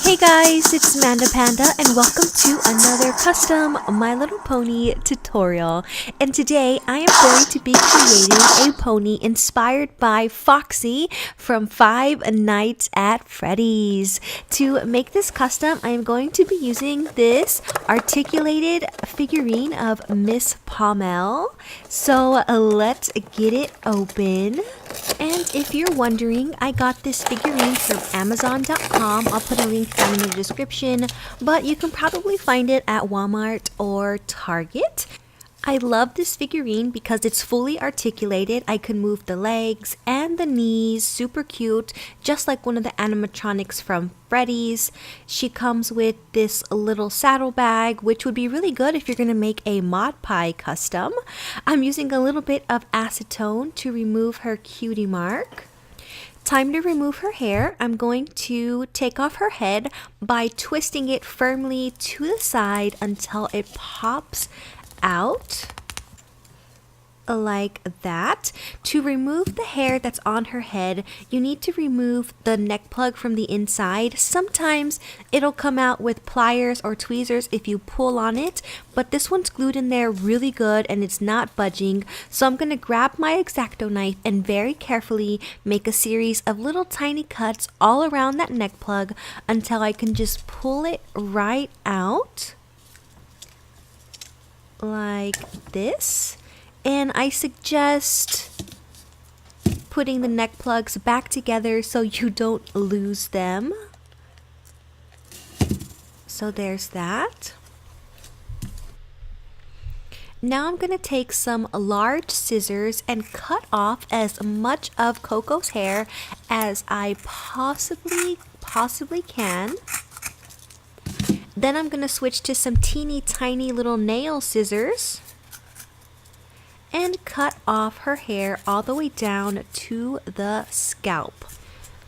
Hey guys, it's Manda Panda and welcome to another custom My Little Pony tutorial. And today I am going to be creating a pony inspired by Foxy from Five Nights at Freddy's. To make this custom, I am going to be using this articulated figurine of Miss Pommel. So let's get it open. And if you're wondering, I got this figurine from Amazon.com. I'll put a link down in the description, but you can probably find it at Walmart or Target. I love this figurine because it's fully articulated. I can move the legs and the knees, super cute, just like one of the animatronics from Freddys. She comes with this little saddle bag, which would be really good if you're going to make a Mod Pie custom. I'm using a little bit of acetone to remove her cutie mark. Time to remove her hair. I'm going to take off her head by twisting it firmly to the side until it pops out like that. To remove the hair that's on her head, you need to remove the neck plug from the inside. Sometimes it'll come out with pliers or tweezers if you pull on it, but this one's glued in there really good and it's not budging. So I'm going to grab my X-Acto knife and very carefully make a series of little tiny cuts all around that neck plug until I can just pull it right out like this. And I suggest putting the neck plugs back together so you don't lose them. So there's that. Now I'm going to take some large scissors and cut off as much of Coco's hair as I possibly can. Then I'm going to switch to some teeny tiny little nail scissors and cut off her hair all the way down to the scalp.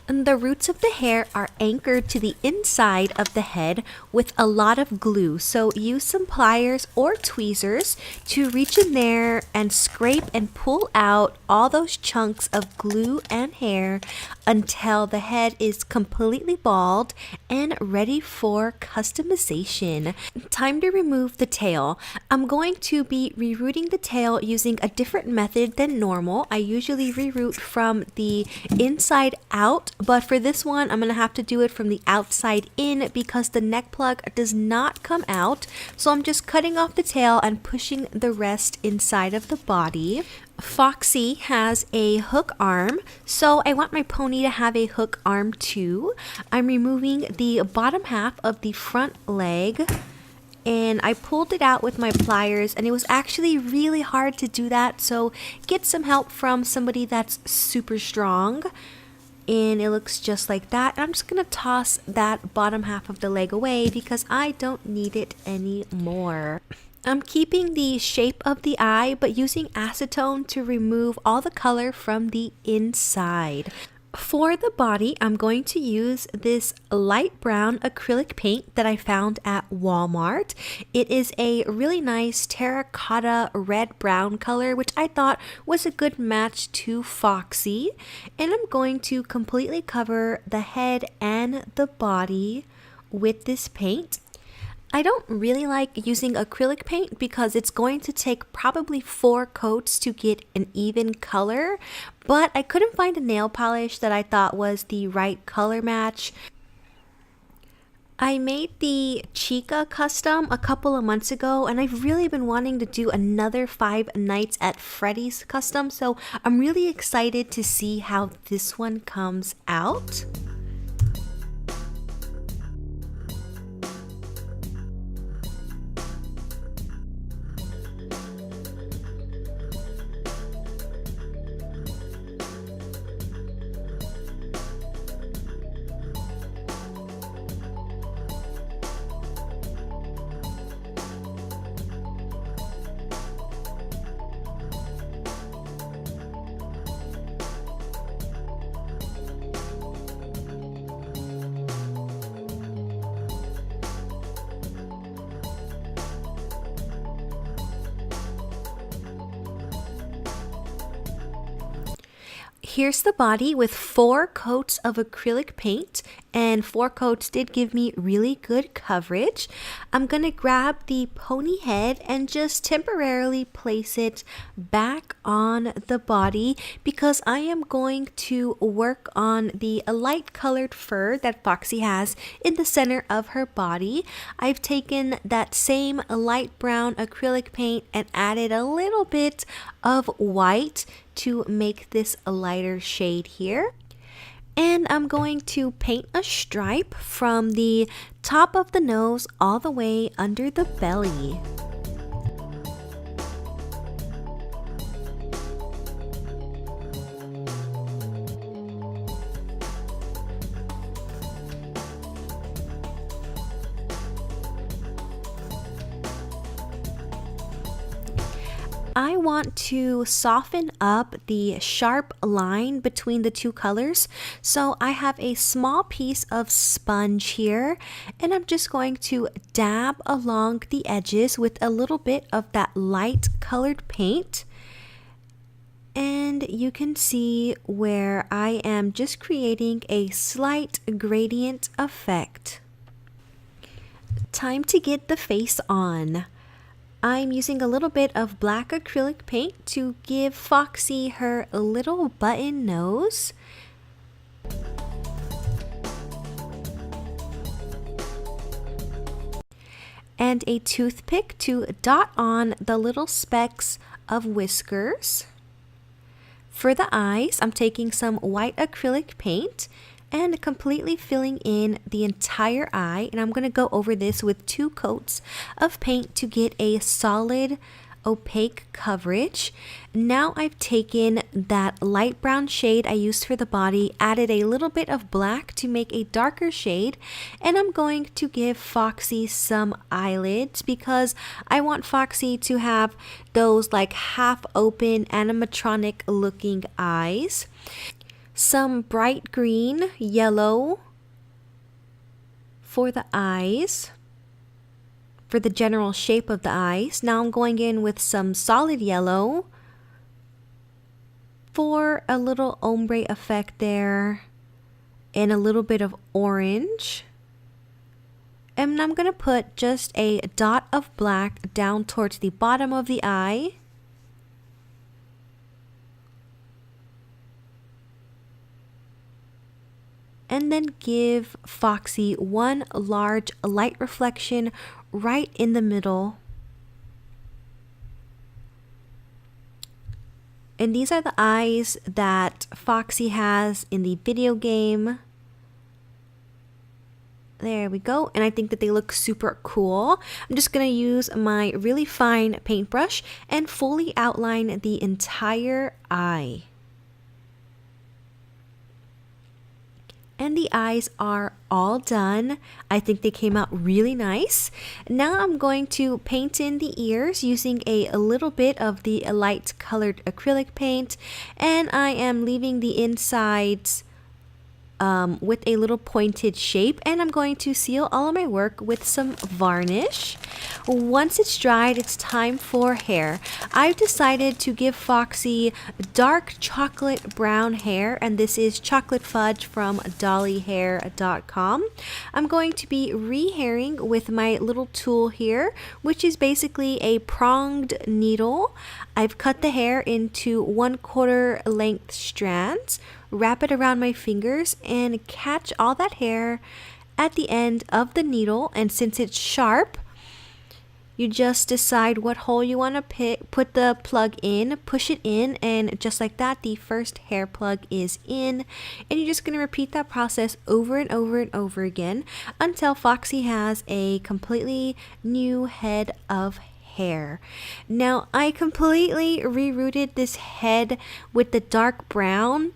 And the roots of the hair are anchored to the inside of the head with a lot of glue. So use some pliers or tweezers to reach in there and scrape and pull out all those chunks of glue and hair until the head is completely bald and ready for customization. Time to remove the tail. I'm going to be rerouting the tail using a different method than normal. I usually reroute from the inside out, but for this one I'm going to have to do it from the outside in because the neck plug does not come out. So I'm just cutting off the tail and pushing the rest inside of the body. Foxy has a hook arm, so I want my pony to have a hook arm too. I'm removing the bottom half of the front leg and I pulled it out with my pliers, and it was actually really hard to do that, so get some help from somebody that's super strong. And it looks just like that. I'm just gonna toss that bottom half of the leg away because I don't need it anymore. I'm keeping the shape of the eye but using acetone to remove all the color from the inside. For the body, I'm going to use this light brown acrylic paint that I found at Walmart. It is a really nice terracotta red-brown color, which I thought was a good match to Foxy. And I'm going to completely cover the head and the body with this paint. I don't really like using acrylic paint because it's going to take probably 4 coats to get an even color, but I couldn't find a nail polish that I thought was the right color match. I made the Chica custom a couple of months ago, and I've really been wanting to do another Five Nights at Freddy's custom, so I'm really excited to see how this one comes out. Here's the body with 4 coats of acrylic paint, and 4 coats did give me really good coverage. I'm going to grab the pony head and just temporarily place it back on the body because I am going to work on the light colored fur that Foxy has in the center of her body. I've taken that same light brown acrylic paint and added a little bit of white to make this a lighter shade here. And I'm going to paint a stripe from the top of the nose all the way under the belly. I want to soften up the sharp line between the two colors, so I have a small piece of sponge here and I'm just going to dab along the edges with a little bit of that light colored paint. And you can see where I am just creating a slight gradient effect. Time to get the face on. I'm using a little bit of black acrylic paint to give Foxy her little button nose. And a toothpick to dot on the little specks of whiskers. For the eyes, I'm taking some white acrylic paint and completely filling in the entire eye, and I'm going to go over this with 2 coats of paint to get a solid opaque coverage. Now I've taken that light brown shade I used for the body, added a little bit of black to make a darker shade, and I'm going to give Foxy some eyelids because I want Foxy to have those like half open animatronic looking eyes. Some bright green, yellow for the eyes, for the general shape of the eyes. Now I'm going in with some solid yellow for a little ombre effect there and a little bit of orange. And I'm going to put just a dot of black down towards the bottom of the eye. And then give Foxy one large light reflection right in the middle. And these are the eyes that Foxy has in the video game. There we go. And I think that they look super cool. I'm just going to use my really fine paintbrush and fully outline the entire eye. And the eyes are all done. I think they came out really nice. Now I'm going to paint in the ears using a little bit of the light colored acrylic paint, and I am leaving the insides with a little pointed shape, and I'm going to seal all of my work with some varnish. Once it's dried, it's time for hair. I've decided to give Foxy dark chocolate brown hair, and this is chocolate fudge from dollyhair.com. I'm going to be re-hairing with my little tool here, which is basically a pronged needle. I've cut the hair into 1/4 length strands, wrap it around my fingers, and catch all that hair at the end of the needle. And since it's sharp, you just decide what hole you want to put the plug in, push it in, and just like that, the first hair plug is in. And you're just going to repeat that process over and over and over again until Foxy has a completely new head of hair. Now, I completely rerouted this head with the dark brown,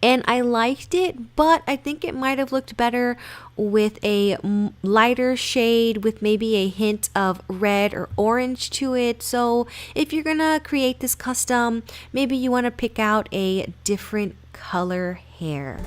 and I liked it, but I think it might have looked better with a lighter shade with maybe a hint of red or orange to it. So if you're gonna create this custom, maybe you want to pick out a different color hair.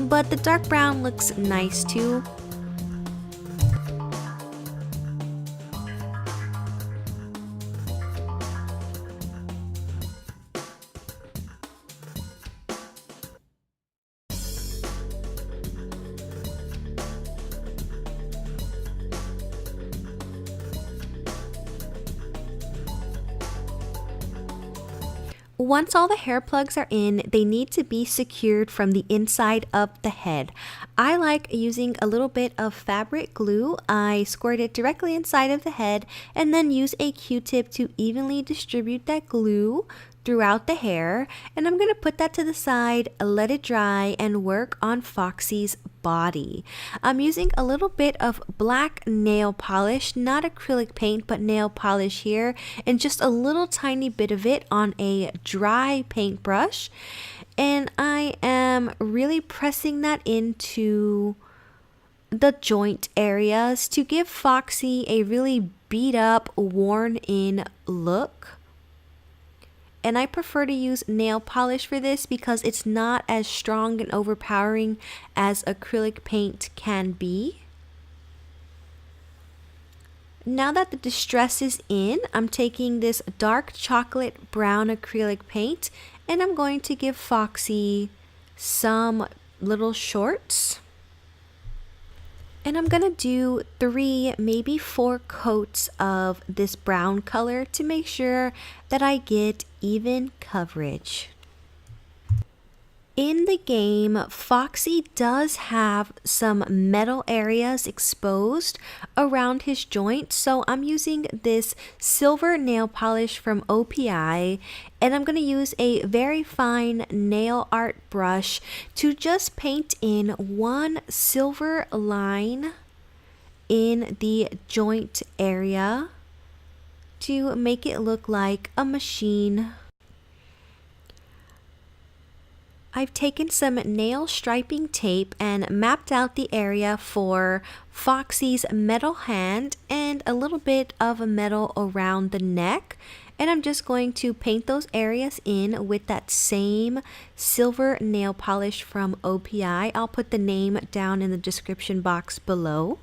But the dark brown looks nice too. Once all the hair plugs are in, they need to be secured from the inside of the head. I like using a little bit of fabric glue. I squirt it directly inside of the head and then use a Q-tip to evenly distribute that glue throughout the hair. And I'm going to put that to the side, let it dry, and work on Foxy's body. I'm using a little bit of black nail polish, not acrylic paint, but nail polish here, and just a little tiny bit of it on a dry paintbrush. And I am really pressing that into the joint areas to give Foxy a really beat up, worn in look. And I prefer to use nail polish for this because it's not as strong and overpowering as acrylic paint can be. Now that the distress is in, I'm taking this dark chocolate brown acrylic paint and I'm going to give Foxy some little shorts. And I'm gonna do 3, maybe 4 coats of this brown color to make sure that I get even coverage. In the game, Foxy does have some metal areas exposed around his joints, so I'm using this silver nail polish from OPI, and I'm going to use a very fine nail art brush to just paint in one silver line in the joint area to make it look like a machine. I've taken some nail striping tape and mapped out the area for Foxy's metal hand and a little bit of metal around the neck. And I'm just going to paint those areas in with that same silver nail polish from OPI. I'll put the name down in the description box below.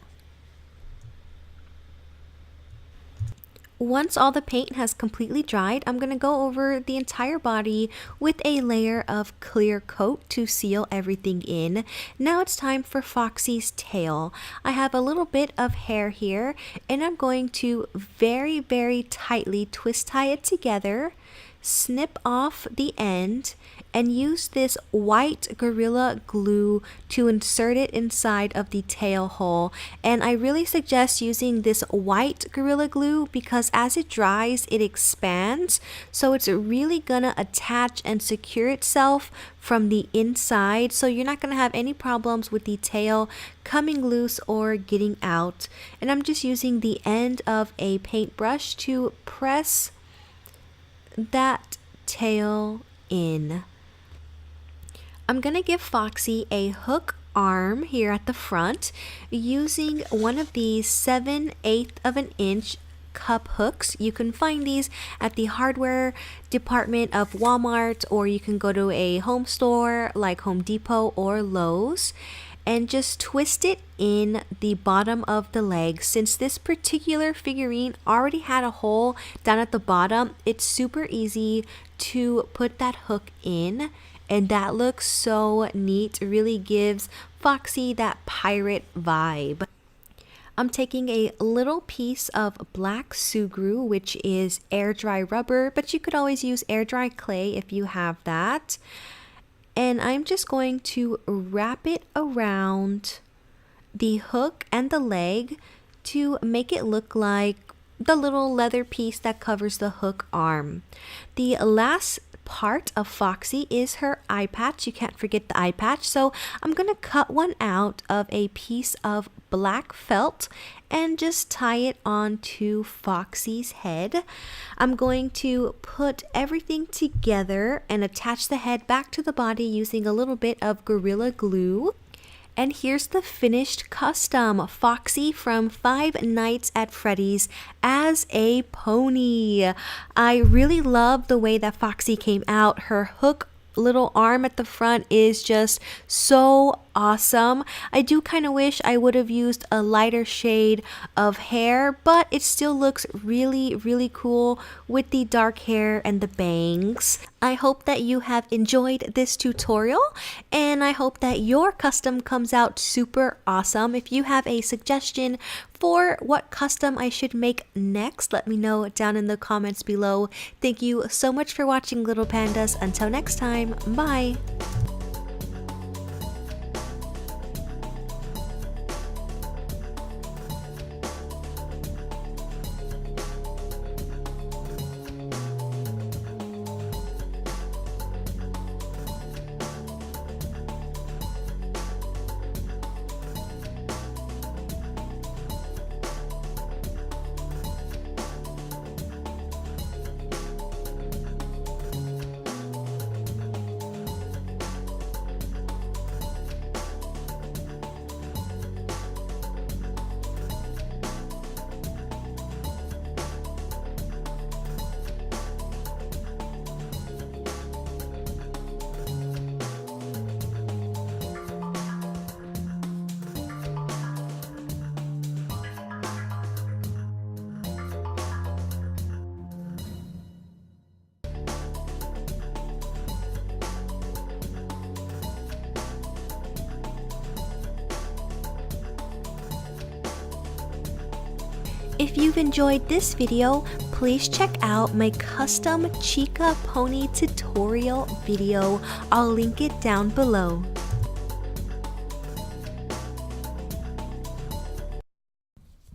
Once all the paint has completely dried, I'm going to go over the entire body with a layer of clear coat to seal everything in. Now it's time for Foxy's tail. I have a little bit of hair here and I'm going to very, very tightly twist tie it together, snip off the end, and use this white Gorilla Glue to insert it inside of the tail hole. And I really suggest using this white Gorilla Glue because as it dries, it expands. So it's really gonna attach and secure itself from the inside. So you're not gonna have any problems with the tail coming loose or getting out. And I'm just using the end of a paintbrush to press that tail in. I'm going to give Foxy a hook arm here at the front using one of these 7/8 of an inch cup hooks. You can find these at the hardware department of Walmart, or you can go to a home store like Home Depot or Lowe's and just twist it in the bottom of the leg. Since this particular figurine already had a hole down at the bottom, it's super easy to put that hook in. And that looks so neat. It really gives Foxy that pirate vibe. I'm taking a little piece of black Sugru, which is air dry rubber, but you could always use air dry clay if you have that. And I'm just going to wrap it around the hook and the leg to make it look like the little leather piece that covers the hook arm. The last part of Foxy is her eye patch. You can't forget the eye patch. So I'm going to cut one out of a piece of black felt and just tie it onto Foxy's head. I'm going to put everything together and attach the head back to the body using a little bit of Gorilla Glue. And here's the finished custom Foxy from Five Nights at Freddy's as a pony. I really love the way that Foxy came out. Her hook little arm at the front is just so awesome. I do kind of wish I would have used a lighter shade of hair, but it still looks really, really cool with the dark hair and the bangs. I hope that you have enjoyed this tutorial, and I hope that your custom comes out super awesome. If you have a suggestion for what custom I should make next, let me know down in the comments below. Thank you so much for watching, little pandas. Until next time, bye! If you've enjoyed this video, please check out my custom Chica pony tutorial video. I'll link it down below.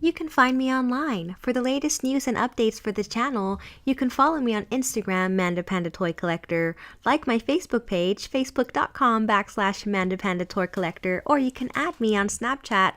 You can find me online. For the latest news and updates for the channel, you can follow me on Instagram, Manda Panda Toy Collector, like my Facebook page, facebook.com/Manda Panda Toy Collector, or you can add me on Snapchat